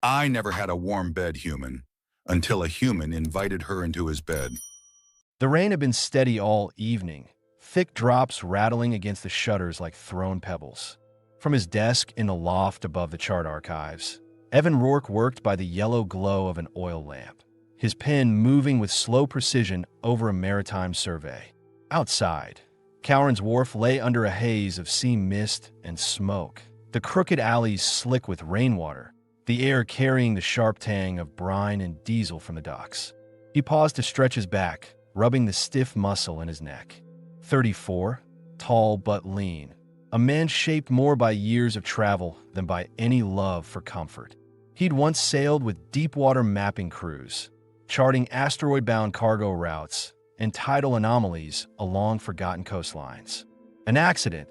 I never had a warm bed, human, until a human invited her into his bed. The rain had been steady all evening, thick drops rattling against the shutters like thrown pebbles. From his desk in the loft above the chart archives, Evan Rourke worked by the yellow glow of an oil lamp, his pen moving with slow precision over a maritime survey. Outside, Cowran's Wharf lay under a haze of sea mist and smoke, the crooked alleys slick with rainwater, the air carrying the sharp tang of brine and diesel from the docks. He paused to stretch his back, rubbing the stiff muscle in his neck. 34, tall but lean, a man shaped more by years of travel than by any love for comfort. He'd once sailed with deep-water mapping crews, charting asteroid-bound cargo routes and tidal anomalies along forgotten coastlines. An accident,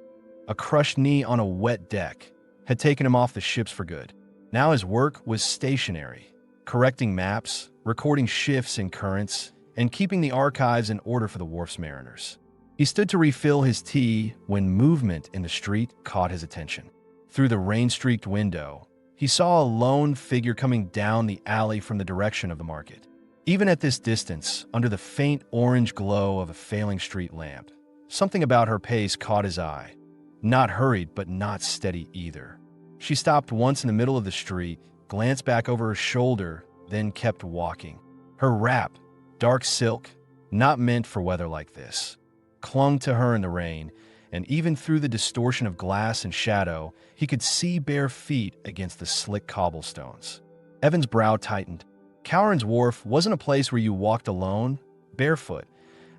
a crushed knee on a wet deck, had taken him off the ships for good. Now his work was stationary, correcting maps, recording shifts in currents, and keeping the archives in order for the wharf's mariners. He stood to refill his tea when movement in the street caught his attention. Through the rain-streaked window, he saw a lone figure coming down the alley from the direction of the market. Even at this distance, under the faint orange glow of a failing street lamp, something about her pace caught his eye. Not hurried, but not steady either. She stopped once in the middle of the street, glanced back over her shoulder, then kept walking. Her wrap, dark silk, not meant for weather like this, clung to her in the rain, and even through the distortion of glass and shadow, he could see bare feet against the slick cobblestones. Evan's brow tightened. Cowran's Wharf wasn't a place where you walked alone, barefoot,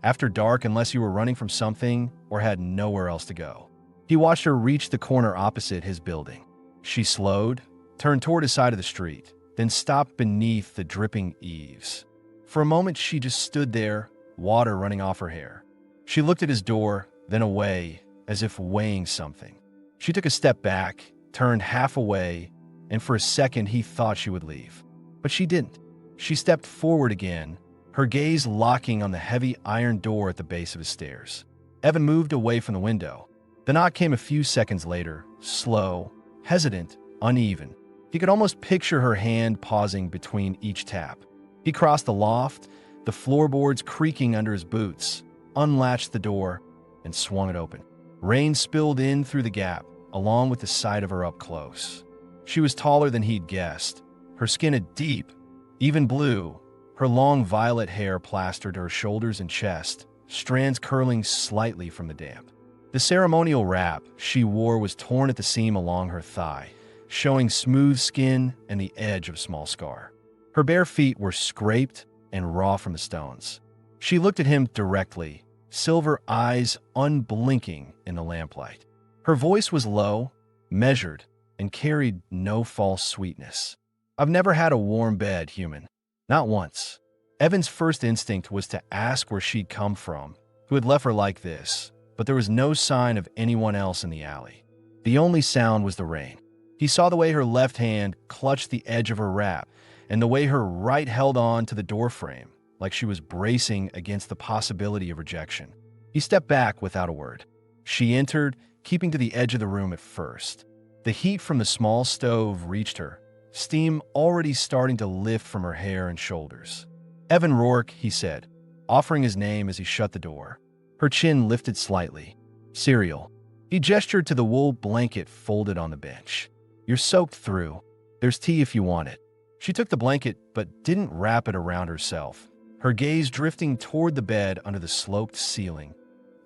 after dark unless you were running from something or had nowhere else to go. He watched her reach the corner opposite his building. She slowed, turned toward his side of the street, then stopped beneath the dripping eaves. For a moment, she just stood there, water running off her hair. She looked at his door, then away, as if weighing something. She took a step back, turned half away, and for a second he thought she would leave. But she didn't. She stepped forward again, her gaze locking on the heavy iron door at the base of his stairs. Evan moved away from the window. The knock came a few seconds later, slow, hesitant, uneven. He could almost picture her hand pausing between each tap. He crossed the loft, the floorboards creaking under his boots, unlatched the door, and swung it open. Rain spilled in through the gap, along with the sight of her up close. She was taller than he'd guessed, her skin a deep, even blue, her long violet hair plastered to her shoulders and chest, strands curling slightly from the damp. The ceremonial wrap she wore was torn at the seam along her thigh, showing smooth skin and the edge of a small scar. Her bare feet were scraped and raw from the stones. She looked at him directly, silver eyes unblinking in the lamplight. Her voice was low, measured, and carried no false sweetness. "I've never had a warm bed, human. Not once." Evan's first instinct was to ask where she'd come from, who had left her like this, but there was no sign of anyone else in the alley. The only sound was the rain. He saw the way her left hand clutched the edge of her wrap, and the way her right held on to the doorframe, like she was bracing against the possibility of rejection. He stepped back without a word. She entered, keeping to the edge of the room at first. The heat from the small stove reached her, steam already starting to lift from her hair and shoulders. "Evan Rourke," he said, offering his name as he shut the door. Her chin lifted slightly. "Cereal." He gestured to the wool blanket folded on the bench. "You're soaked through. There's tea if you want it." She took the blanket but didn't wrap it around herself, her gaze drifting toward the bed under the sloped ceiling,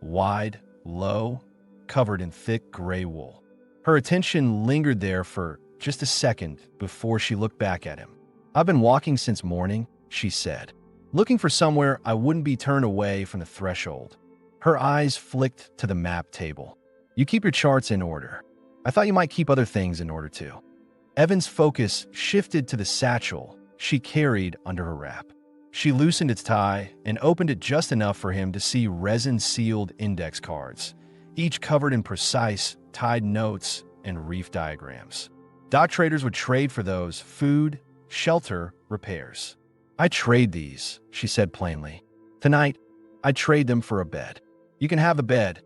wide, low, covered in thick gray wool. Her attention lingered there for just a second before she looked back at him. "I've been walking since morning," she said, "looking for somewhere I wouldn't be turned away from the threshold." Her eyes flicked to the map table. "You keep your charts in order. I thought you might keep other things in order too." Evan's focus shifted to the satchel she carried under her wrap. She loosened its tie and opened it just enough for him to see resin-sealed index cards, each covered in precise, tied notes and reef diagrams. Dock traders would trade for those: food, shelter, repairs. "I trade these," she said plainly. "Tonight, I trade them for a bed." "You can have the bed,"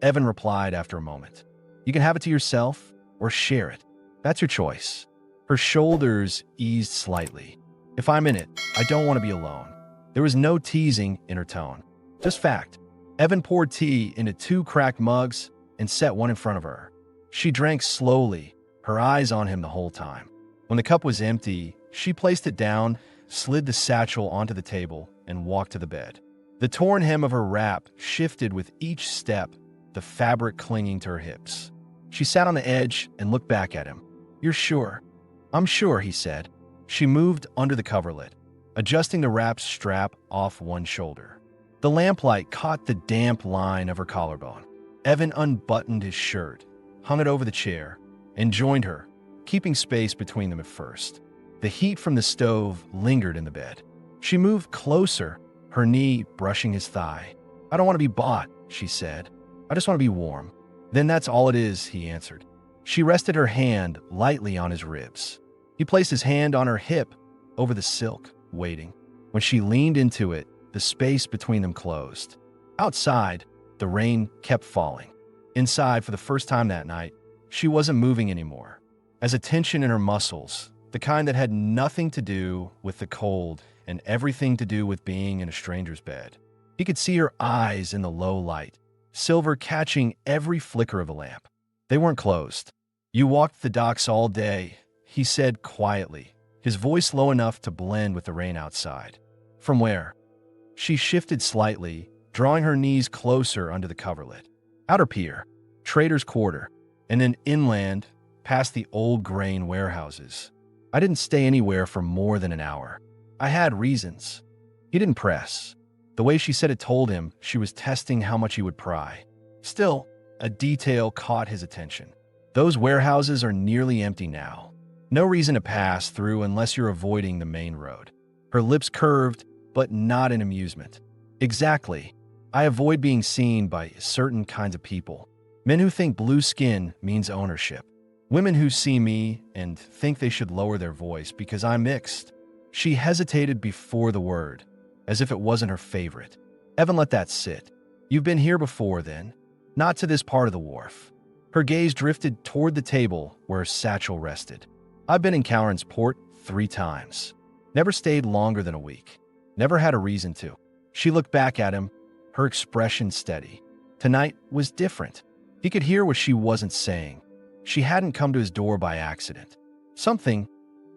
Evan replied after a moment. "You can have it to yourself or share it. That's your choice." Her Her shoulders eased slightly. If I'm in it, I don't want to be alone. There was no teasing in her tone. Just fact. Evan poured tea into 2 cracked mugs and set one in front of her. She drank slowly, her eyes on him the whole time. When the cup was empty, she placed it down, slid the satchel onto the table, and walked to the bed. The torn hem of her wrap shifted with each step, the fabric clinging to her hips. She sat on the edge and looked back at him. "You're sure?" "I'm sure," he said. She moved under the coverlet, adjusting the wrap strap off one shoulder. The lamplight caught the damp line of her collarbone. Evan unbuttoned his shirt, hung it over the chair, and joined her, keeping space between them at first. The heat from the stove lingered in the bed. She moved closer, her knee brushing his thigh. "I don't want to be bought," she said. "I just want to be warm." "Then that's all it is," he answered. She rested her hand lightly on his ribs. He placed his hand on her hip, over the silk, waiting. When she leaned into it, the space between them closed. Outside, the rain kept falling. Inside, for the first time that night, she wasn't moving anymore. As a tension in her muscles, the kind that had nothing to do with the cold and everything to do with being in a stranger's bed. He could see her eyes in the low light, silver catching every flicker of the lamp. They weren't closed. "You walked the docks all day," he said quietly, his voice low enough to blend with the rain outside. "From where?" She shifted slightly, drawing her knees closer under the coverlet. "Outer Pier, Trader's Quarter, and then inland, past the old grain warehouses. I didn't stay anywhere for more than an hour. I had reasons." He didn't press. The way she said it told him she was testing how much he would pry. Still, a detail caught his attention. "Those warehouses are nearly empty now. No reason to pass through unless you're avoiding the main road." Her lips curved, but not in amusement. "Exactly. I avoid being seen by certain kinds of people. Men who think blue skin means ownership. Women who see me and think they should lower their voice because I'm mixed." She hesitated before the word, as if it wasn't her favorite. Evan let that sit. "You've been here before, then?" "Not to this part of the wharf." Her gaze drifted toward the table where her satchel rested. "I've been in Cowran's Port 3 times. Never stayed longer than a week. Never had a reason to." She looked back at him, her expression steady. Tonight was different. He could hear what she wasn't saying. She hadn't come to his door by accident. Something,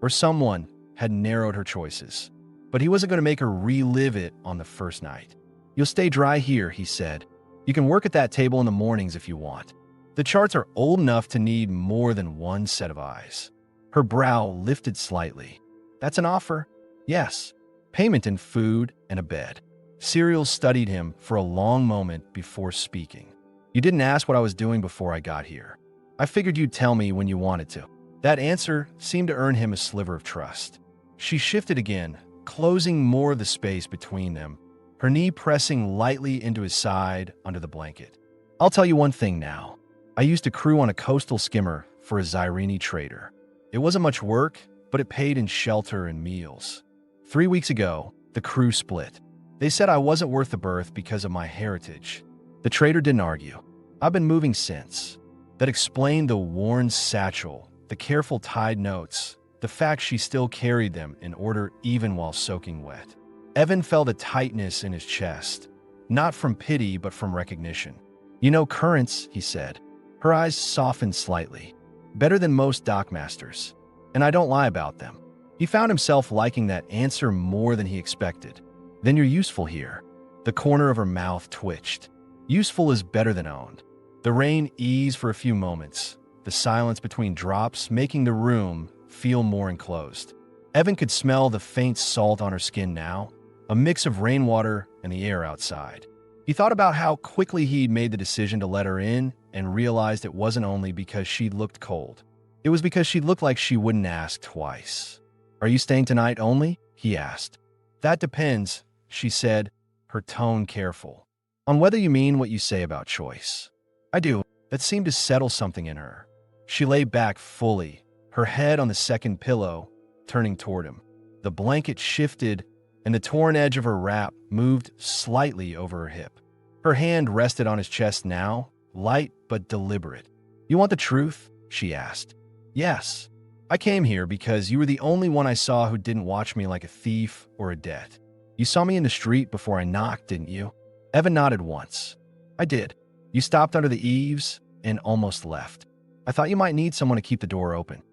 or someone, had narrowed her choices. But he wasn't going to make her relive it on the first night. "You'll stay dry here," he said. "You can work at that table in the mornings if you want. The charts are old enough to need more than one set of eyes." Her brow lifted slightly. "That's an offer?" "Yes. Payment in food and a bed." Cyril studied him for a long moment before speaking. "You didn't ask what I was doing before I got here. I figured you'd tell me when you wanted to." That answer seemed to earn him a sliver of trust. She shifted again, closing more of the space between them, her knee pressing lightly into his side under the blanket. "I'll tell you one thing now. I used to crew on a coastal skimmer for a Zyrene trader. It wasn't much work, but it paid in shelter and meals. 3 weeks ago, the crew split. They said I wasn't worth the berth because of my heritage. The trader didn't argue. I've been moving since." That explained the worn satchel, the careful tied notes, the fact she still carried them in order even while soaking wet. Evan felt a tightness in his chest, not from pity but from recognition. "You know currents," he said. Her eyes softened slightly. "Better than most dockmasters. And I don't lie about them." He found himself liking that answer more than he expected. "Then you're useful here." The corner of her mouth twitched. Useful is better than owned. The rain eased for a few moments, the silence between drops making the room feel more enclosed. Evan could smell the faint salt on her skin now, a mix of rainwater and the air outside. He thought about how quickly he'd made the decision to let her in and realized it wasn't only because she looked cold. It was because she looked like she wouldn't ask twice. "Are you staying tonight only?" he asked. "That depends," she said, her tone careful. "On whether you mean what you say about choice." "I do." That seemed to settle something in her. She lay back fully, her head on the second pillow, turning toward him. The blanket shifted, and the torn edge of her wrap moved slightly over her hip. Her hand rested on his chest now, light but deliberate. "You want the truth?" she asked. "Yes." I came here because you were the only one I saw who didn't watch me like a thief or a debt. You saw me in the street before I knocked, didn't you? Evan nodded once. I did. You stopped under the eaves and almost left. I thought you might need someone to keep the door open.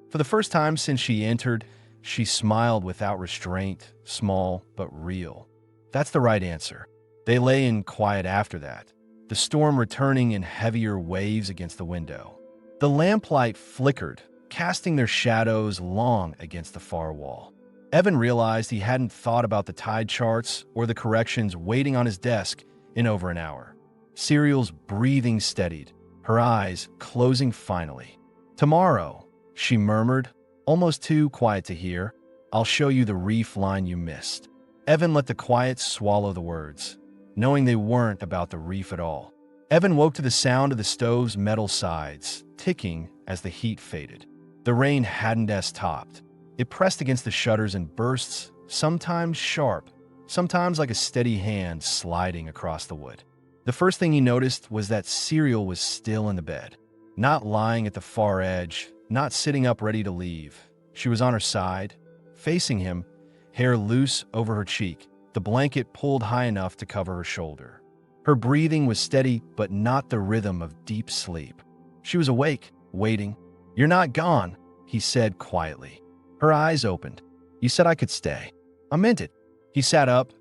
For the first time since she entered, she smiled without restraint, small but real. That's the right answer. They lay in quiet after that, the storm returning in heavier waves against the window. The lamplight flickered, casting their shadows long against the far wall. Evan realized he hadn't thought about the tide charts or the corrections waiting on his desk in over an hour. Serial's breathing steadied, her eyes closing finally. Tomorrow, she murmured, almost too quiet to hear, I'll show you the reef line you missed. Evan let the quiet swallow the words, knowing they weren't about the reef at all. Evan woke to the sound of the stove's metal sides, ticking as the heat faded. The rain hadn't stopped. It pressed against the shutters in bursts, sometimes sharp, sometimes like a steady hand sliding across the wood. The first thing he noticed was that Serial was still in the bed, not lying at the far edge, not sitting up ready to leave. She was on her side, facing him, hair loose over her cheek, the blanket pulled high enough to cover her shoulder. Her breathing was steady, but not the rhythm of deep sleep. She was awake, waiting. You're not gone, he said quietly. Her eyes opened. You said I could stay. I meant it. He sat up,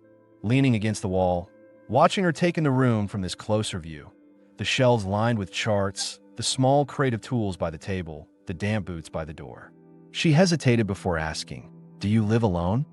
leaning against the wall, watching her take in the room from this closer view. The shelves lined with charts, the small crate of tools by the table, the damp boots by the door. She hesitated before asking, Do you live alone?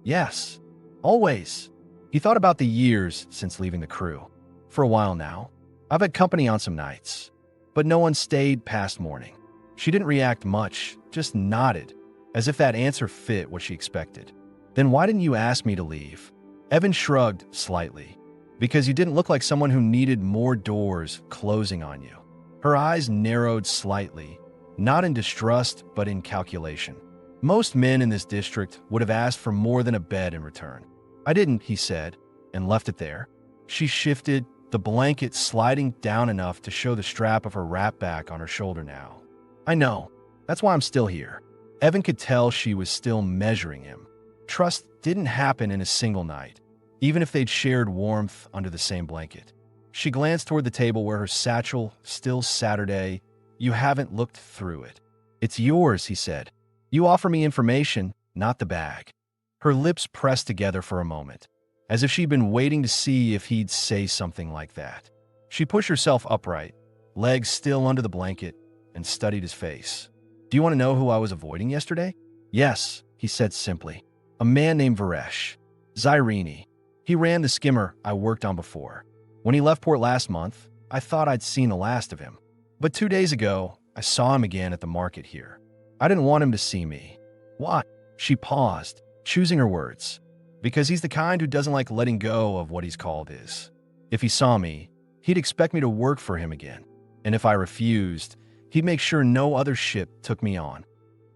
Yes, always. He thought about the years since leaving the crew. For a while now, I've had company on some nights, but no one stayed past morning. She didn't react much, just nodded, as if that answer fit what she expected. Then why didn't you ask me to leave? Evan shrugged slightly. Because you didn't look like someone who needed more doors closing on you. Her eyes narrowed slightly, not in distrust, but in calculation. Most men in this district would have asked for more than a bed in return. I didn't, he said, and left it there. She shifted, the blanket sliding down enough to show the strap of her wrap back on her shoulder now. I know. That's why I'm still here. Evan could tell she was still measuring him. Trust didn't happen in a single night, even if they'd shared warmth under the same blanket. She glanced toward the table where her satchel, still Saturday. You haven't looked through it. It's yours, he said. You offer me information, not the bag. Her lips pressed together for a moment, as if she'd been waiting to see if he'd say something like that. She pushed herself upright, legs still under the blanket, and studied his face. Do you want to know who I was avoiding yesterday? Yes, he said simply. A man named Varesh. Zairini. He ran the skimmer I worked on before. When he left port last month, I thought I'd seen the last of him. But 2 days ago, I saw him again at the market here. I didn't want him to see me. Why? She paused, choosing her words. Because he's the kind who doesn't like letting go of what he's called his. If he saw me, he'd expect me to work for him again. And if I refused, he'd make sure no other ship took me on.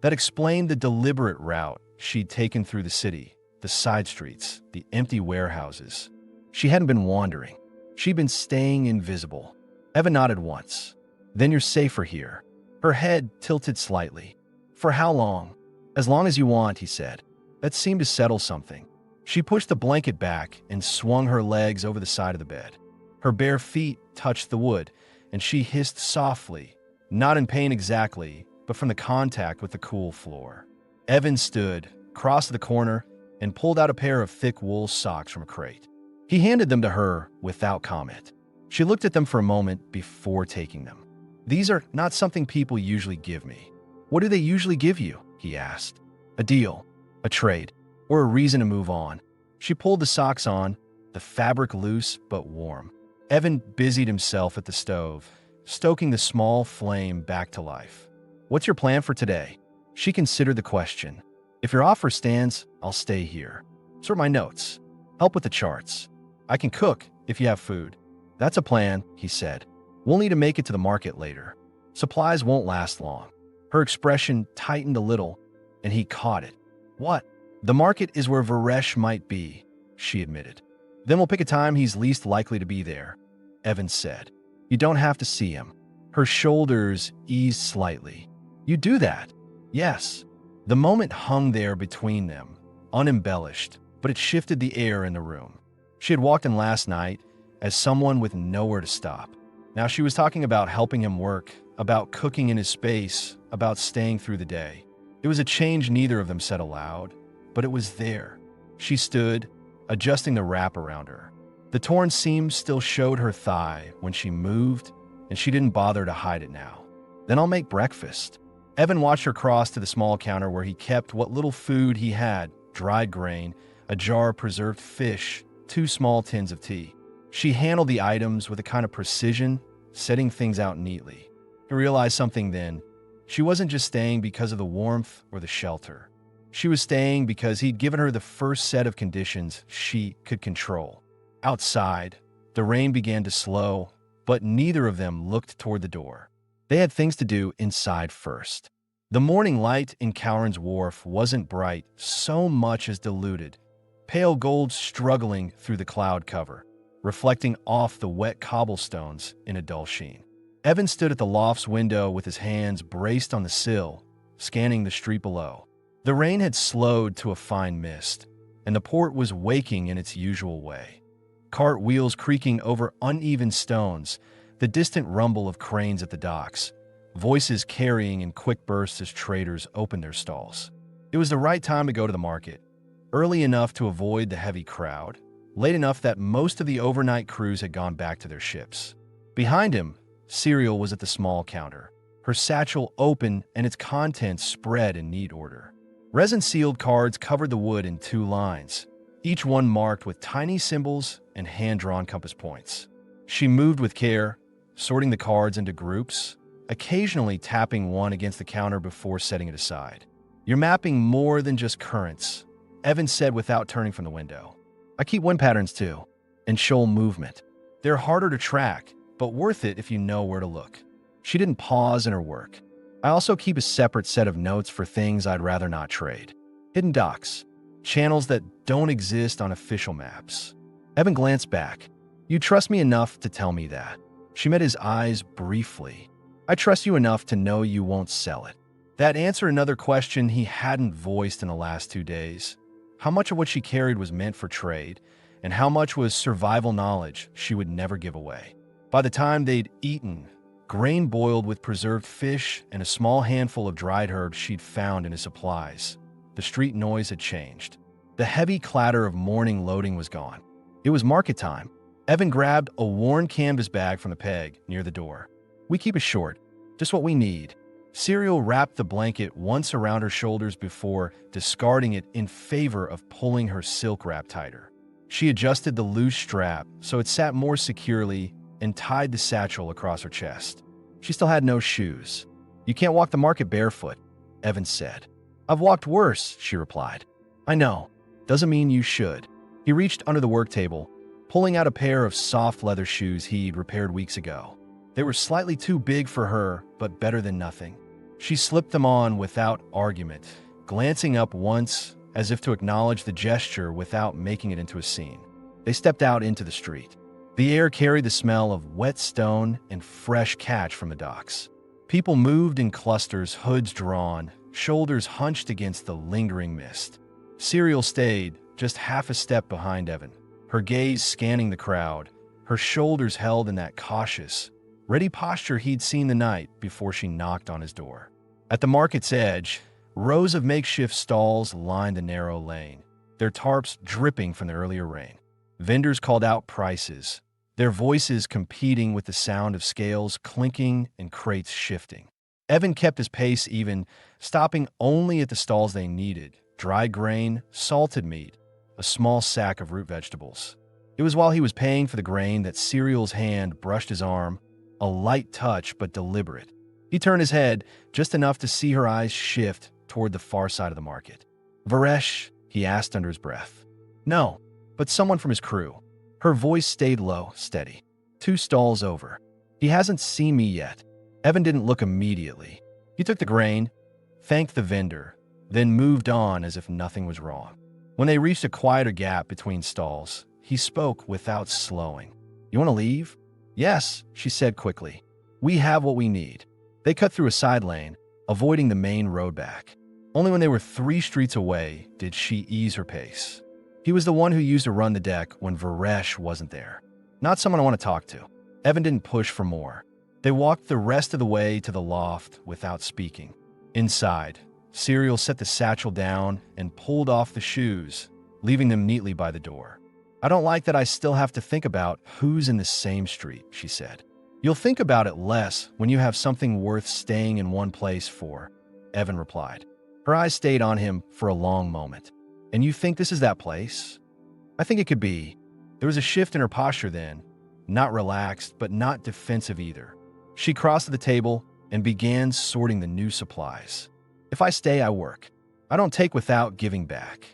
That explained the deliberate route she'd taken through the city, the side streets, the empty warehouses. She hadn't been wandering. She'd been staying invisible. Eva nodded once. Then you're safer here. Her head tilted slightly. For how long? As long as you want, he said. That seemed to settle something. She pushed the blanket back and swung her legs over the side of the bed. Her bare feet touched the wood, and she hissed softly, not in pain exactly, but from the contact with the cool floor. Evan stood, crossed the corner, and pulled out a pair of thick wool socks from a crate. He handed them to her without comment. She looked at them for a moment before taking them. These are not something people usually give me. What do they usually give you? He asked. A deal, a trade, or a reason to move on. She pulled the socks on, the fabric loose but warm. Evan busied himself at the stove, stoking the small flame back to life. What's your plan for today? She considered the question. If your offer stands, I'll stay here. Sort my notes. Help with the charts. I can cook if you have food. That's a plan, he said. We'll need to make it to the market later. Supplies won't last long. Her expression tightened a little, and he caught it. What? The market is where Varesh might be, she admitted. Then we'll pick a time he's least likely to be there, Evan said. You don't have to see him. Her shoulders eased slightly. You do that. Yes. The moment hung there between them, unembellished, but it shifted the air in the room. She had walked in last night as someone with nowhere to stop. Now she was talking about helping him work, about cooking in his space, about staying through the day. It was a change neither of them said aloud, but it was there. She stood, adjusting the wrap around her. The torn seam still showed her thigh when she moved, and she didn't bother to hide it now. Then I'll make breakfast. Evan watched her cross to the small counter where he kept what little food he had, dried grain, a jar of preserved fish, 2 small tins of tea. She handled the items with a kind of precision, setting things out neatly. He realized something then. She wasn't just staying because of the warmth or the shelter. She was staying because he'd given her the first set of conditions she could control. Outside, the rain began to slow, but neither of them looked toward the door. They had things to do inside first. The morning light in Cowran's wharf wasn't bright so much as diluted, pale gold struggling through the cloud cover, reflecting off the wet cobblestones in a dull sheen. Evan stood at the loft's window with his hands braced on the sill, scanning the street below. The rain had slowed to a fine mist, and the port was waking in its usual way. Cart wheels creaking over uneven stones, the distant rumble of cranes at the docks, voices carrying in quick bursts as traders opened their stalls. It was the right time to go to the market, early enough to avoid the heavy crowd, late enough that most of the overnight crews had gone back to their ships. Behind him, Cereal was at the small counter, her satchel open and its contents spread in neat order. Resin-sealed cards covered the wood in 2 lines, each one marked with tiny symbols and hand-drawn compass points. She moved with care, sorting the cards into groups, occasionally tapping one against the counter before setting it aside. "You're mapping more than just currents," Evan said without turning from the window. "I keep wind patterns too, and shoal movement. They're harder to track, but worth it if you know where to look." She didn't pause in her work. "I also keep a separate set of notes for things I'd rather not trade. Hidden docks, channels that don't exist on official maps." Evan glanced back. "You trust me enough to tell me that." She met his eyes briefly. "I trust you enough to know you won't sell it." That answered another question he hadn't voiced in the last 2 days. How much of what she carried was meant for trade, and how much was survival knowledge she would never give away? By the time they'd eaten, grain boiled with preserved fish and a small handful of dried herbs she'd found in his supplies, the street noise had changed. The heavy clatter of morning loading was gone. It was market time. Evan grabbed a worn canvas bag from the peg near the door. "We keep it short, just what we need." Cereal wrapped the blanket once around her shoulders before discarding it in favor of pulling her silk wrap tighter. She adjusted the loose strap so it sat more securely and tied the satchel across her chest. She still had no shoes. "You can't walk the market barefoot," Evan said. "I've walked worse," she replied. "I know. Doesn't mean you should." He reached under the work table, pulling out a pair of soft leather shoes he'd repaired weeks ago. They were slightly too big for her, but better than nothing. She slipped them on without argument, glancing up once as if to acknowledge the gesture without making it into a scene. They stepped out into the street. The air carried the smell of wet stone and fresh catch from the docks. People moved in clusters, hoods drawn, shoulders hunched against the lingering mist. Cereal stayed just half a step behind Evan, her gaze scanning the crowd, her shoulders held in that cautious, ready posture he'd seen the night before she knocked on his door. At the market's edge, rows of makeshift stalls lined the narrow lane, their tarps dripping from the earlier rain. Vendors called out prices, their voices competing with the sound of scales clinking and crates shifting. Evan kept his pace even, stopping only at the stalls they needed: dried grain, salted meat, a small sack of root vegetables. It was while he was paying for the grain that Cereal's hand brushed his arm, a light touch but deliberate. He turned his head just enough to see her eyes shift toward the far side of the market. "Varesh?" he asked under his breath. "No, but someone from his crew." Her voice stayed low, steady. "2 stalls over. He hasn't seen me yet." Evan didn't look immediately. He took the grain, thanked the vendor, then moved on as if nothing was wrong. When they reached a quieter gap between stalls, he spoke without slowing. "You want to leave?" "Yes," she said quickly. "We have what we need." They cut through a side lane, avoiding the main road back. Only when they were 3 streets away did she ease her pace. He was the one who used to run the deck when Varesh wasn't there. Not someone I want to talk to. Evan didn't push for more. They walked the rest of the way to the loft without speaking. Inside, Serial set the satchel down and pulled off the shoes, leaving them neatly by the door. I don't like that I still have to think about who's in the same street, she said. You'll think about it less when you have something worth staying in one place for, Evan replied. Her eyes stayed on him for a long moment. And you think this is that place? I think it could be. There was a shift in her posture then, not relaxed, but not defensive either. She crossed to the table and began sorting the new supplies. If I stay, I work. I don't take without giving back.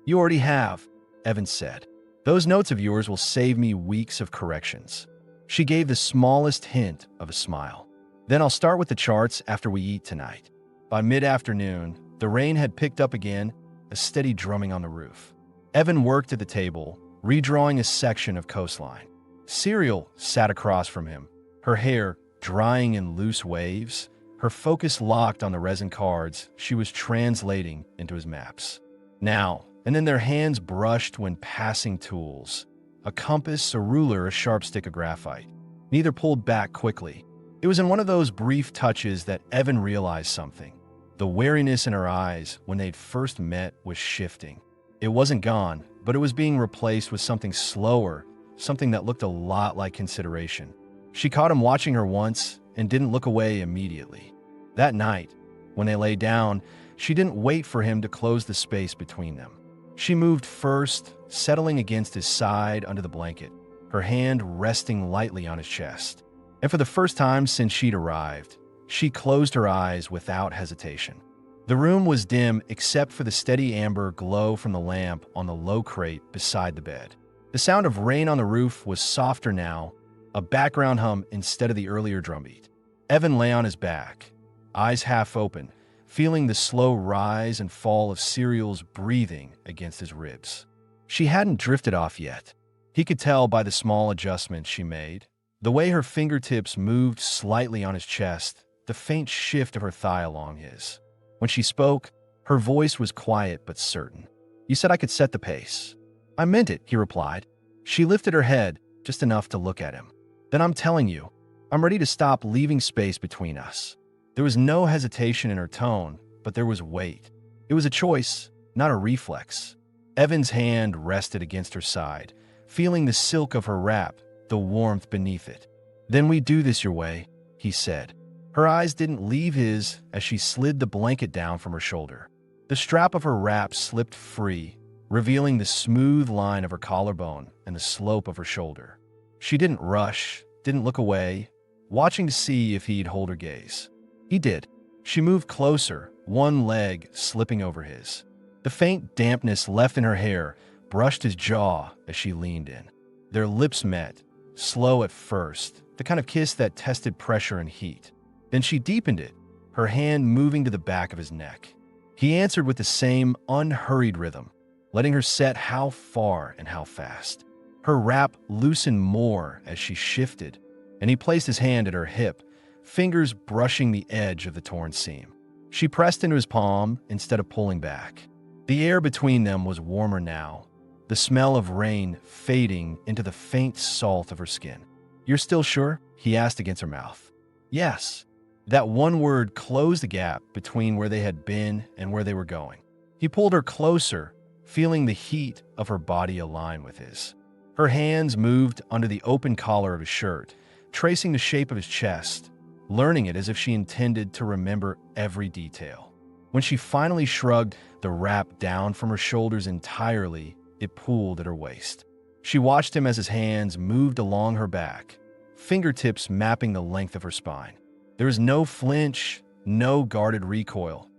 You already have, Evan said. Those notes of yours will save me weeks of corrections. She gave the smallest hint of a smile. Then I'll start with the charts after we eat tonight. By mid-afternoon, the rain had picked up again, a steady drumming on the roof. Evan worked at the table, redrawing a section of coastline. Serial sat across from him, her hair drying in loose waves, her focus locked on the resin cards she was translating into his maps. Now, and then their hands brushed when passing tools. A compass, a ruler, a sharp stick of graphite. Neither pulled back quickly. It was in one of those brief touches that Evan realized something. The wariness in her eyes when they'd first met was shifting. It wasn't gone, but it was being replaced with something slower, something that looked a lot like consideration. She caught him watching her once and didn't look away immediately. That night, when they lay down, she didn't wait for him to close the space between them. She moved first, settling against his side under the blanket, her hand resting lightly on his chest. And for the first time since she'd arrived, she closed her eyes without hesitation. The room was dim except for the steady amber glow from the lamp on the low crate beside the bed. The sound of rain on the roof was softer now, a background hum instead of the earlier drumbeat. Evan lay on his back, eyes half open, feeling the slow rise and fall of Serial's breathing against his ribs. She hadn't drifted off yet. He could tell by the small adjustments she made, the way her fingertips moved slightly on his chest, the faint shift of her thigh along his. When she spoke, her voice was quiet but certain. You said I could set the pace. I meant it, he replied. She lifted her head just enough to look at him. Then I'm telling you, I'm ready to stop leaving space between us. There was no hesitation in her tone, but there was weight. It was a choice, not a reflex. Evan's hand rested against her side, feeling the silk of her wrap, the warmth beneath it. Then we do this your way, he said. Her eyes didn't leave his as she slid the blanket down from her shoulder. The strap of her wrap slipped free, revealing the smooth line of her collarbone and the slope of her shoulder. She didn't rush, didn't look away, watching to see if he'd hold her gaze. He did. She moved closer, one leg slipping over his. The faint dampness left in her hair brushed his jaw as she leaned in. Their lips met, slow at first, the kind of kiss that tested pressure and heat. Then she deepened it, her hand moving to the back of his neck. He answered with the same unhurried rhythm, letting her set how far and how fast. Her wrap loosened more as she shifted, and he placed his hand at her hip, fingers brushing the edge of the torn seam. She pressed into his palm instead of pulling back. The air between them was warmer now, the smell of rain fading into the faint salt of her skin. You're still sure? He asked against her mouth. Yes. That one word closed the gap between where they had been and where they were going. He pulled her closer, feeling the heat of her body align with his. Her hands moved under the open collar of his shirt, tracing the shape of his chest, learning it as if she intended to remember every detail. When she finally shrugged the wrap down from her shoulders entirely, it pooled at her waist. She watched him as his hands moved along her back, fingertips mapping the length of her spine. There was no flinch, no guarded recoil,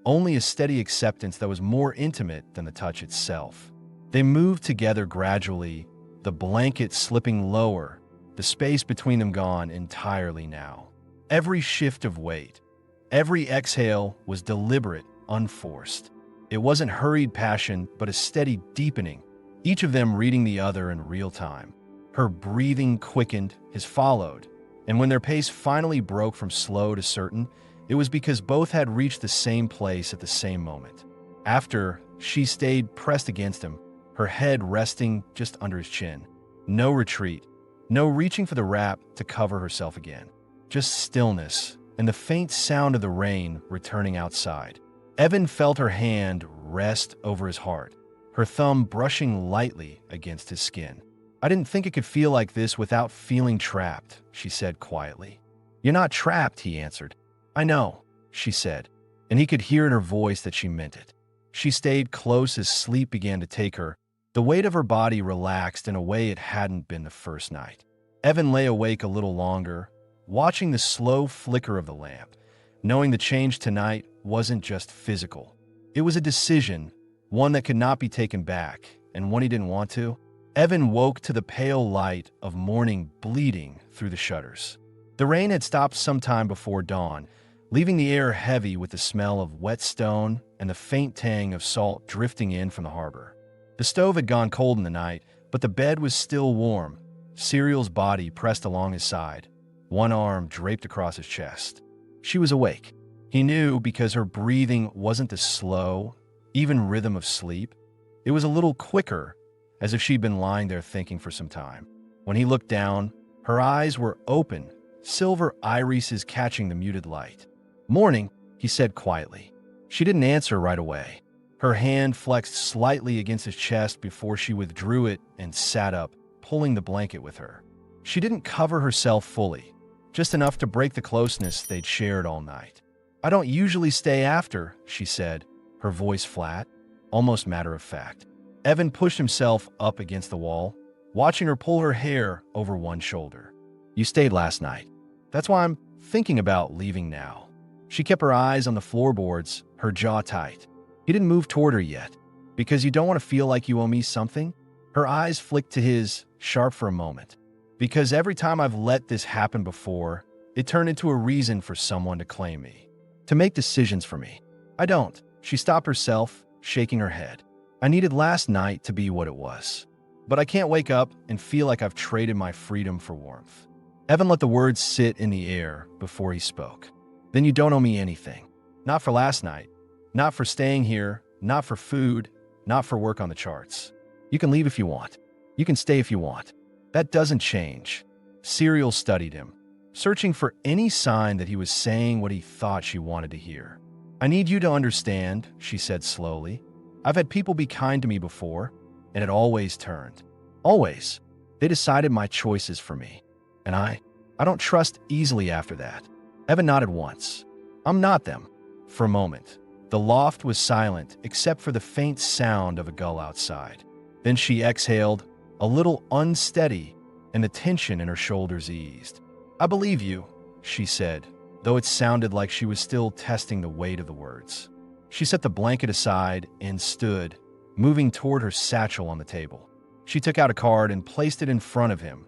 only a steady acceptance that was more intimate than the touch itself. They moved together gradually, the blanket slipping lower, the space between them gone entirely now. Every shift of weight, every exhale was deliberate, unforced. It wasn't hurried passion, but a steady deepening, each of them reading the other in real time. Her breathing quickened, his followed, and when their pace finally broke from slow to certain, It was because both had reached the same place at the same moment. After, she stayed pressed against him, her head resting just under his chin. No retreat, no reaching for the wrap to cover herself again. Just stillness and the faint sound of the rain returning outside. Evan felt her hand rest over his heart, her thumb brushing lightly against his skin. "I didn't think it could feel like this without feeling trapped," she said quietly. "You're not trapped," he answered. "I know," she said, and he could hear in her voice that she meant it. She stayed close as sleep began to take her. The weight of her body relaxed in a way it hadn't been the first night. Evan lay awake a little longer, watching the slow flicker of the lamp, knowing the change tonight wasn't just physical. It was a decision, one that could not be taken back, and one he didn't want to. Evan woke to the pale light of morning bleeding through the shutters. The rain had stopped some time before dawn, leaving the air heavy with the smell of wet stone and the faint tang of salt drifting in from the harbor. The stove had gone cold in the night, but the bed was still warm, Serial's body pressed along his side, one arm draped across his chest. She was awake. He knew because her breathing wasn't the slow, even rhythm of sleep. It was a little quicker, as if she'd been lying there thinking for some time. When he looked down, her eyes were open, silver irises catching the muted light. "Morning," he said quietly. She didn't answer right away. Her hand flexed slightly against his chest before she withdrew it and sat up, pulling the blanket with her. She didn't cover herself fully, just enough to break the closeness they'd shared all night. "I don't usually stay after," she said, her voice flat, almost matter-of-fact. Evan pushed himself up against the wall, watching her pull her hair over one shoulder. "You stayed last night. That's why I'm thinking about leaving now." She kept her eyes on the floorboards, her jaw tight. He didn't move toward her yet. "Because you don't want to feel like you owe me something?" Her eyes flicked to his, sharp for a moment. "Because every time I've let this happen before, it turned into a reason for someone to claim me, to make decisions for me. I don't." She stopped herself, shaking her head. "I needed last night to be what it was. But I can't wake up and feel like I've traded my freedom for warmth." Evan let the words sit in the air before he spoke. "Then you don't owe me anything. Not for last night. Not for staying here. Not for food. Not for work on the charts. You can leave if you want. You can stay if you want. That doesn't change." Serial studied him, searching for any sign that he was saying what he thought she wanted to hear. "I need you to understand," she said slowly. "I've had people be kind to me before, and it always turned. Always. They decided my choices for me. And I don't trust easily after that." Evan nodded once. "I'm not them." For a moment, the loft was silent except for the faint sound of a gull outside. Then she exhaled, a little unsteady, and the tension in her shoulders eased. "I believe you," she said, though it sounded like she was still testing the weight of the words. She set the blanket aside and stood, moving toward her satchel on the table. She took out a card and placed it in front of him,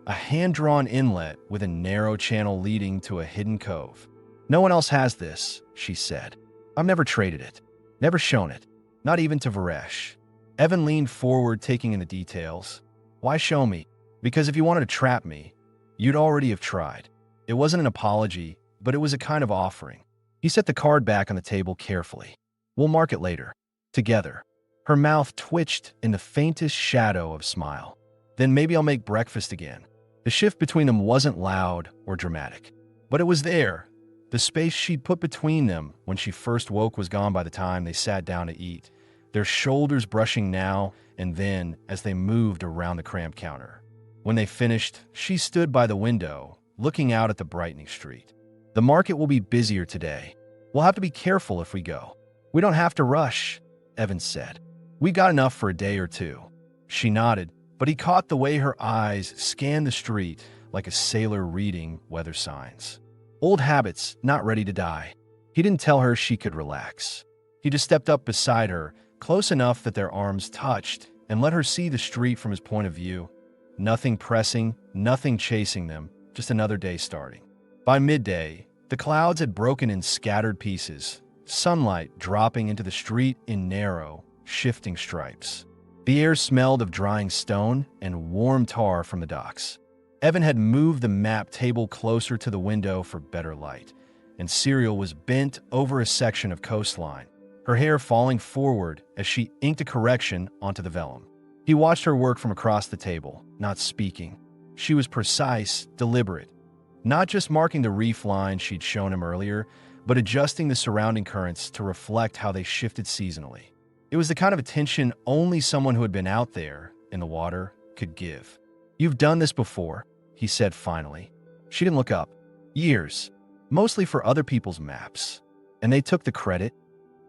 a hand-drawn inlet with a narrow channel leading to a hidden cove. "No one else has this," she said. "I've never traded it, never shown it, not even to Varesh." Evan leaned forward, taking in the details. "Why show me? Because if you wanted to trap me, you'd already have tried." It wasn't an apology, but it was a kind of offering. He set the card back on the table carefully. "We'll mark it later. Together." Her mouth twitched in the faintest shadow of a smile. "Then maybe I'll make breakfast again." The shift between them wasn't loud or dramatic, but it was there. The space she'd put between them when she first woke was gone by the time they sat down to eat, their shoulders brushing now and then as they moved around the cramped counter. When they finished, she stood by the window, looking out at the brightening street. "The market will be busier today. We'll have to be careful if we go." "We don't have to rush," Evan said. "We got enough for a day or two." She nodded, but he caught the way her eyes scanned the street like a sailor reading weather signs. Old habits, not ready to die. He didn't tell her she could relax. He just stepped up beside her, close enough that their arms touched, and let her see the street from his point of view. Nothing pressing, nothing chasing them, just another day starting. By midday, the clouds had broken in scattered pieces, sunlight dropping into the street in narrow, shifting stripes. The air smelled of drying stone and warm tar from the docks. Evan had moved the map table closer to the window for better light, and Serial was bent over a section of coastline, her hair falling forward as she inked a correction onto the vellum. He watched her work from across the table, not speaking. She was precise, deliberate, not just marking the reef line she'd shown him earlier, but adjusting the surrounding currents to reflect how they shifted seasonally. It was the kind of attention only someone who had been out there, in the water, could give. "You've done this before," he said finally. She didn't look up. "Years. Mostly for other people's maps. And they took the credit.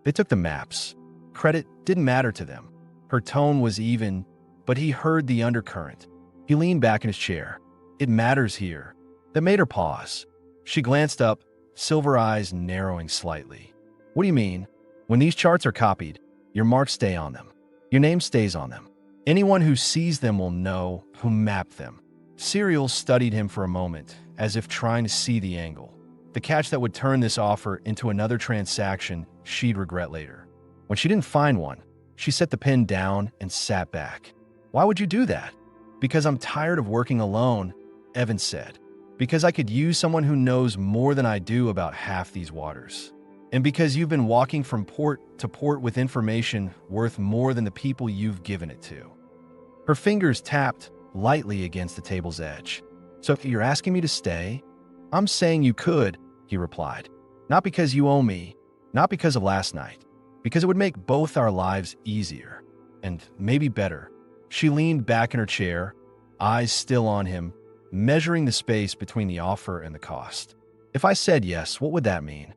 They took the maps. Credit didn't matter to them." Her tone was even, but he heard the undercurrent. He leaned back in his chair. "It matters here." That made her pause. She glanced up, silver eyes narrowing slightly. "What do you mean?" "When these charts are copied, your marks stay on them. Your name stays on them. Anyone who sees them will know who mapped them." Serial studied him for a moment, as if trying to see the angle. The catch that would turn this offer into another transaction she'd regret later. When she didn't find one, she set the pen down and sat back. "Why would you do that?" "Because I'm tired of working alone," Evan said. "Because I could use someone who knows more than I do about half these waters. And because you've been walking from port to port with information worth more than the people you've given it to." Her fingers tapped lightly against the table's edge. "So if you're asking me to stay?" "I'm saying you could," he replied. "Not because you owe me, not because of last night, because it would make both our lives easier, and maybe better." She leaned back in her chair, eyes still on him, measuring the space between the offer and the cost. "If I said yes, what would that mean?"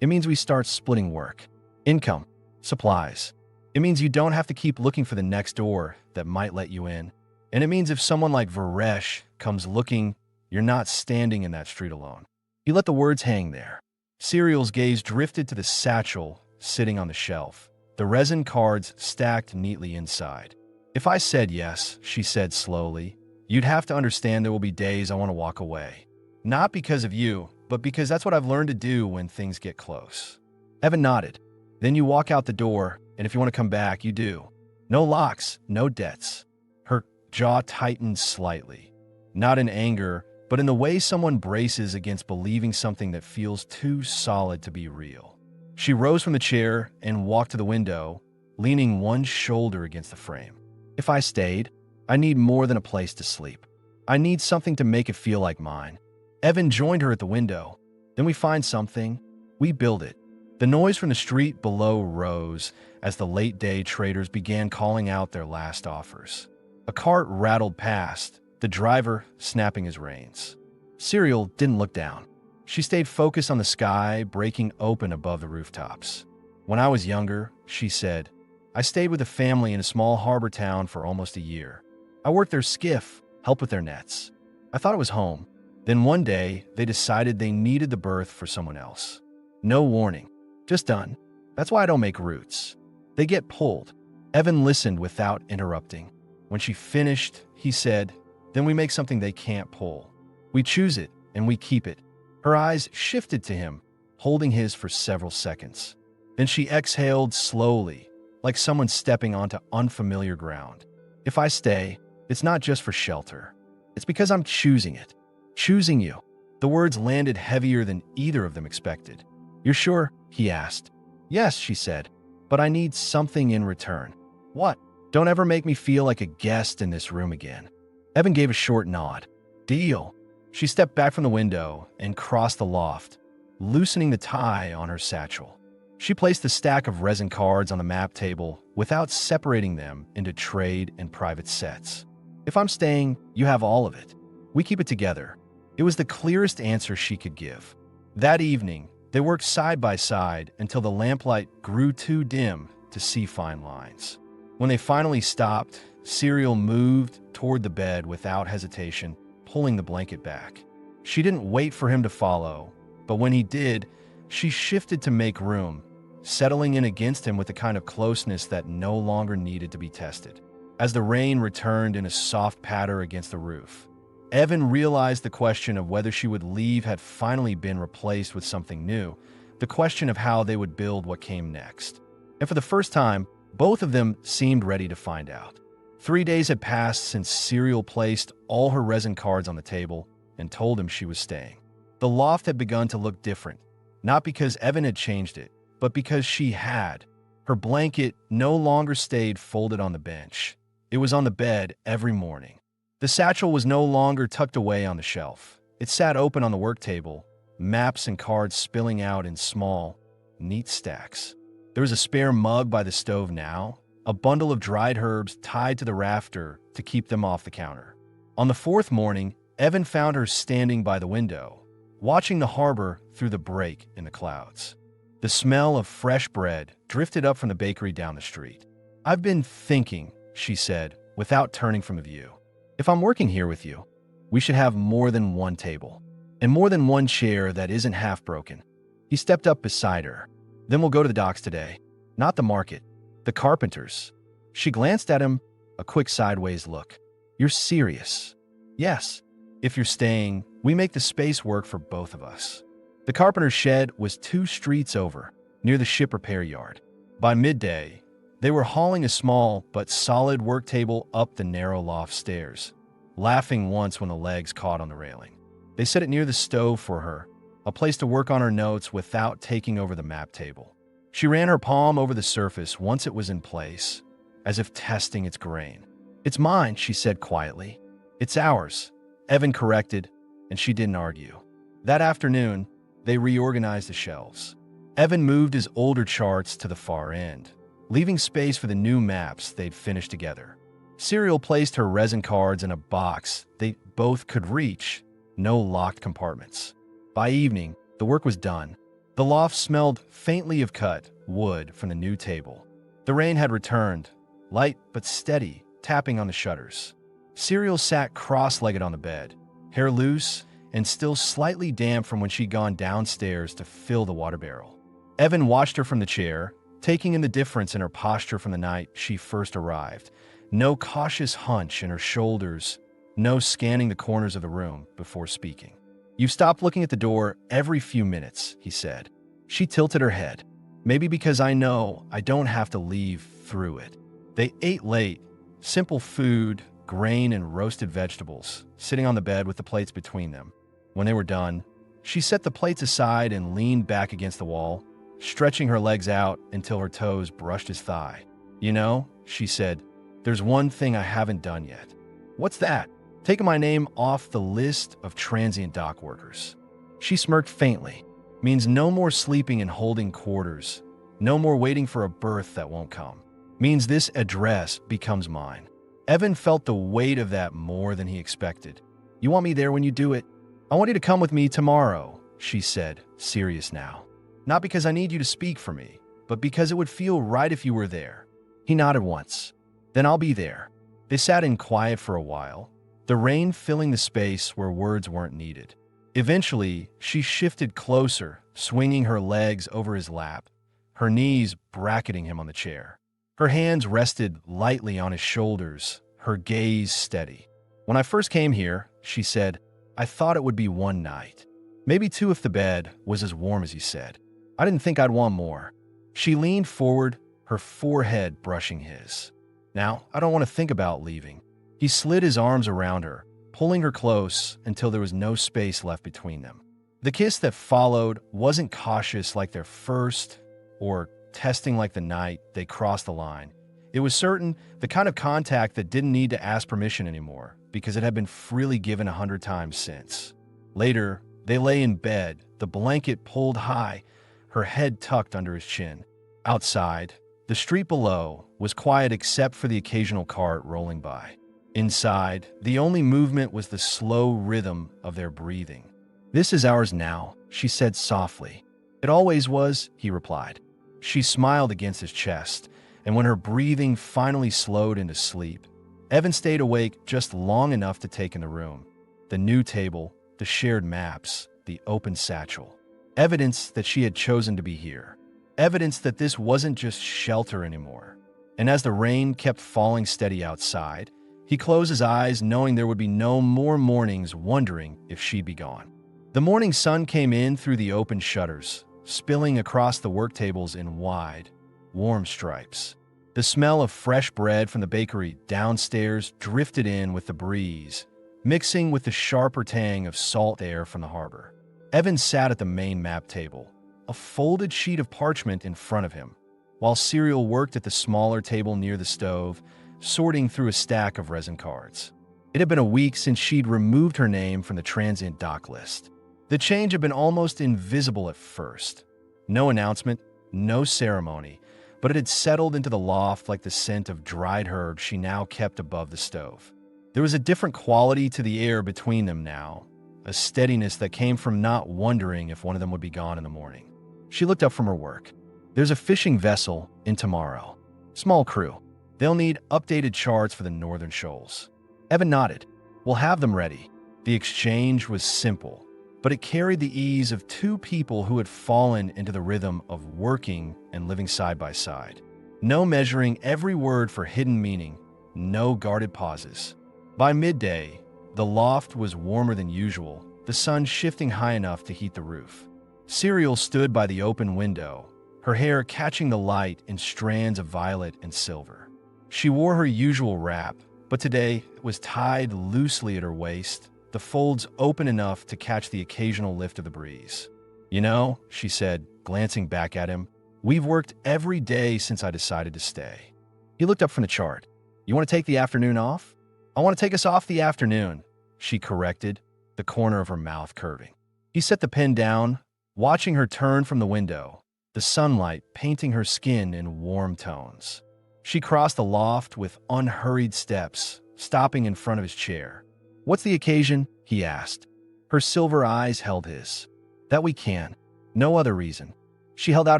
"It means we start splitting work, income, supplies. It means you don't have to keep looking for the next door that might let you in. And it means if someone like Varesh comes looking, you're not standing in that street alone." He let the words hang there. Serial's gaze drifted to the satchel sitting on the shelf, the resin cards stacked neatly inside. "If I said yes," she said slowly, "you'd have to understand there will be days I want to walk away. Not because of you, but because that's what I've learned to do when things get close." Evan nodded. "Then you walk out the door, and if you want to come back, you do. No locks, no debts." Her jaw tightened slightly, not in anger, but in the way someone braces against believing something that feels too solid to be real. She rose from the chair and walked to the window, leaning one shoulder against the frame. "If I stayed, I need more than a place to sleep. I need something to make it feel like mine." Evan joined her at the window. "Then we find something. We build it." The noise from the street below rose as the late-day traders began calling out their last offers. A cart rattled past, the driver snapping his reins. Serial didn't look down. She stayed focused on the sky breaking open above the rooftops. "When I was younger," she said, "I stayed with a family in a small harbor town for almost a year. I worked their skiff, helped with their nets. I thought it was home. Then one day, they decided they needed the berth for someone else. No warning. Just done. That's why I don't make routes. They get pulled." Evan listened without interrupting. When she finished, he said, "Then we make something they can't pull. We choose it, and we keep it." Her eyes shifted to him, holding his for several seconds. Then she exhaled slowly, like someone stepping onto unfamiliar ground. "If I stay, it's not just for shelter. It's because I'm choosing it. Choosing you." The words landed heavier than either of them expected. "You're sure?" he asked. "Yes," she said, "but I need something in return." "What?" "Don't ever make me feel like a guest in this room again." Evan gave a short nod. "Deal." She stepped back from the window and crossed the loft, loosening the tie on her satchel. She placed the stack of resin cards on the map table without separating them into trade and private sets. "If I'm staying, you have all of it. We keep it together." It was the clearest answer she could give. That evening, they worked side by side until the lamplight grew too dim to see fine lines. When they finally stopped, Serial moved toward the bed without hesitation, pulling the blanket back. She didn't wait for him to follow, but when he did, she shifted to make room, settling in against him with the kind of closeness that no longer needed to be tested. As the rain returned in a soft patter against the roof, Evan realized the question of whether she would leave had finally been replaced with something new, the question of how they would build what came next. And for the first time, both of them seemed ready to find out. 3 days had passed since Serial placed all her resin cards on the table and told him she was staying. The loft had begun to look different, Not because Evan had changed it, but because she had. Her blanket no longer stayed folded on the bench. It was on the bed every morning. The satchel was no longer tucked away on the shelf. It sat open on the work table, maps and cards spilling out in small, neat stacks. There was a spare mug by the stove now, a bundle of dried herbs tied to the rafter to keep them off the counter. On the fourth morning, Evan found her standing by the window, watching the harbor through the break in the clouds. The smell of fresh bread drifted up from the bakery down the street. "I've been thinking," she said, without turning from the view. "If I'm working here with you, we should have more than one table, and more than one chair that isn't half broken." He stepped up beside her. "Then we'll go to the docks today. Not the market. The carpenters." She glanced at him, a quick sideways look. "You're serious?" "Yes. If you're staying, we make the space work for both of us." The carpenter's shed was 2 streets over, near the ship repair yard. By midday, they were hauling a small but solid work table up the narrow loft stairs, laughing once when the legs caught on the railing. They set it near the stove for her, a place to work on her notes without taking over the map table. She ran her palm over the surface once it was in place, as if testing its grain. "It's mine," she said quietly. "It's ours," Evan corrected, and she didn't argue. That afternoon, they reorganized the shelves. Evan moved his older charts to the far end, leaving space for the new maps they'd finished together. Cyril placed her resin cards in a box they both could reach, no locked compartments. By evening, the work was done. The loft smelled faintly of cut wood from the new table. The rain had returned, light but steady, tapping on the shutters. Cyril sat cross-legged on the bed, hair loose and still slightly damp from when she'd gone downstairs to fill the water barrel. Evan watched her from the chair, taking in the difference in her posture from the night she first arrived. No cautious hunch in her shoulders, no scanning the corners of the room before speaking. "You've stopped looking at the door every few minutes," he said. She tilted her head. "Maybe because I know I don't have to leave through it." They ate late, simple food, grain and roasted vegetables, sitting on the bed with the plates between them. When they were done, she set the plates aside and leaned back against the wall, stretching her legs out until her toes brushed his thigh. "You know," she said, "there's one thing I haven't done yet." "What's that?" "Taking my name off the list of transient dock workers." She smirked faintly. "Means no more sleeping and holding quarters, no more waiting for a berth that won't come. Means this address becomes mine." Evan felt the weight of that more than he expected. "You want me there when you do it?" "I want you to come with me tomorrow," she said, serious now. "Not because I need you to speak for me, but because it would feel right if you were there." He nodded once. "Then I'll be there." They sat in quiet for a while, the rain filling the space where words weren't needed. Eventually, she shifted closer, swinging her legs over his lap, her knees bracketing him on the chair. Her hands rested lightly on his shoulders, her gaze steady. "When I first came here," she said, "I thought it would be one night. Maybe 2 if the bed was as warm as you said. I didn't think I'd want more." She leaned forward, her forehead brushing his. "Now, I don't want to think about leaving." He slid his arms around her, pulling her close until there was no space left between them. The kiss that followed wasn't cautious like their first, or testing like the night they crossed the line. It was certain, the kind of contact that didn't need to ask permission anymore, because it had been freely given 100 times since. Later, they lay in bed, the blanket pulled high, her head tucked under his chin. Outside, the street below was quiet except for the occasional cart rolling by. Inside, the only movement was the slow rhythm of their breathing. "This is ours now," she said softly. "It always was," he replied. She smiled against his chest, and when her breathing finally slowed into sleep, Evan stayed awake just long enough to take in the room. The new table, the shared maps, the open satchel. Evidence that she had chosen to be here. Evidence that this wasn't just shelter anymore. And as the rain kept falling steady outside, he closed his eyes knowing there would be no more mornings wondering if she'd be gone. The morning sun came in through the open shutters, spilling across the work tables in wide, warm stripes. The smell of fresh bread from the bakery downstairs drifted in with the breeze, mixing with the sharper tang of salt air from the harbor. Evan sat at the main map table, a folded sheet of parchment in front of him, while Serial worked at the smaller table near the stove, sorting through a stack of resin cards. It had been a week since she'd removed her name from the transient dock list. The change had been almost invisible at first. No announcement, no ceremony, but it had settled into the loft like the scent of dried herbs she now kept above the stove. There was a different quality to the air between them now, a steadiness that came from not wondering if one of them would be gone in the morning. She looked up from her work. There's a fishing vessel in tomorrow. Small crew. They'll need updated charts for the northern shoals. Evan nodded. We'll have them ready. The exchange was simple, but it carried the ease of two people who had fallen into the rhythm of working and living side by side. No measuring every word for hidden meaning, no guarded pauses. By midday, the loft was warmer than usual, the sun shifting high enough to heat the roof. Serial stood by the open window, her hair catching the light in strands of violet and silver. She wore her usual wrap, but today it was tied loosely at her waist, the folds open enough to catch the occasional lift of the breeze. You know, she said, glancing back at him, we've worked every day since I decided to stay. He looked up from the chart. You want to take the afternoon off? I want to take us off the afternoon, she corrected, the corner of her mouth curving. He set the pen down, watching her turn from the window, the sunlight painting her skin in warm tones. She crossed the loft with unhurried steps, stopping in front of his chair. What's the occasion? He asked. Her silver eyes held his. That we can. No other reason. She held out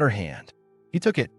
her hand. He took it,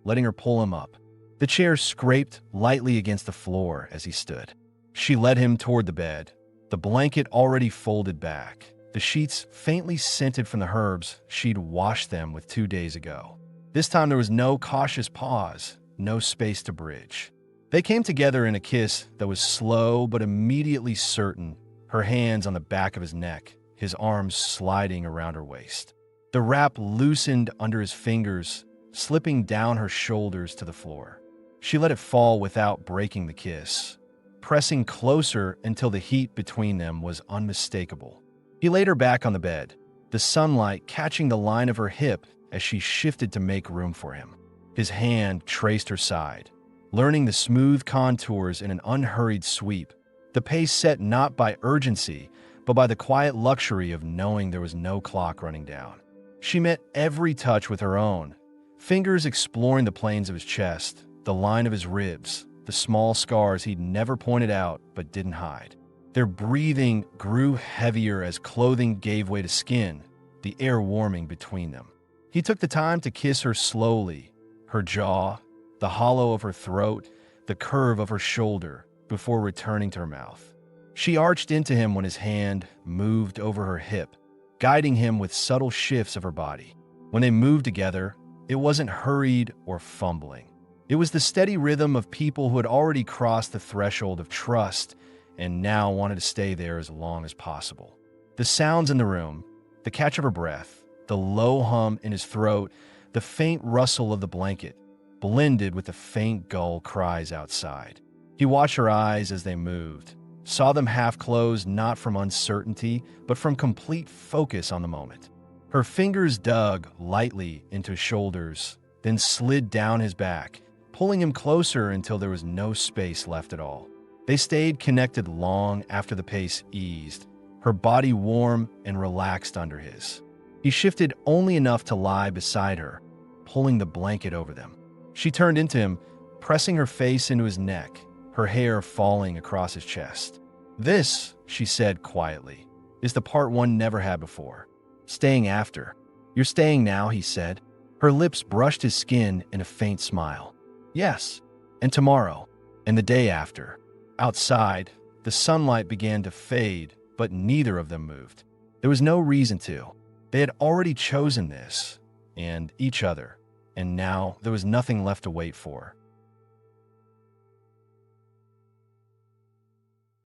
letting her pull him up. The chair scraped lightly against the floor as he stood. She led him toward the bed, the blanket already folded back, the sheets faintly scented from the herbs she'd washed them with 2 days ago. This time there was no cautious pause, no space to bridge. They came together in a kiss that was slow but immediately certain, her hands on the back of his neck, his arms sliding around her waist. The wrap loosened under his fingers, slipping down her shoulders to the floor. She let it fall without breaking the kiss, pressing closer until the heat between them was unmistakable. He laid her back on the bed, the sunlight catching the line of her hip as she shifted to make room for him. His hand traced her side, learning the smooth contours in an unhurried sweep, the pace set not by urgency, but by the quiet luxury of knowing there was no clock running down. She met every touch with her own, fingers exploring the planes of his chest, the line of his ribs, the small scars he'd never pointed out but didn't hide. Their breathing grew heavier as clothing gave way to skin, the air warming between them. He took the time to kiss her slowly, her jaw, the hollow of her throat, the curve of her shoulder, before returning to her mouth. She arched into him when his hand moved over her hip, guiding him with subtle shifts of her body. When they moved together, it wasn't hurried or fumbling. It was the steady rhythm of people who had already crossed the threshold of trust and now wanted to stay there as long as possible. The sounds in the room, the catch of her breath, the low hum in his throat, the faint rustle of the blanket, blended with the faint gull cries outside. He watched her eyes as they moved, saw them half closed not from uncertainty, but from complete focus on the moment. Her fingers dug lightly into his shoulders, then slid down his back, pulling him closer until there was no space left at all. They stayed connected long after the pace eased, her body warm and relaxed under his. He shifted only enough to lie beside her, pulling the blanket over them. She turned into him, pressing her face into his neck, her hair falling across his chest. This, she said quietly, is the part one never had before. Staying after. You're staying now, he said. Her lips brushed his skin in a faint smile. Yes, and tomorrow, and the day after. Outside, the sunlight began to fade, but neither of them moved. There was no reason to. They had already chosen this, and each other, and now there was nothing left to wait for.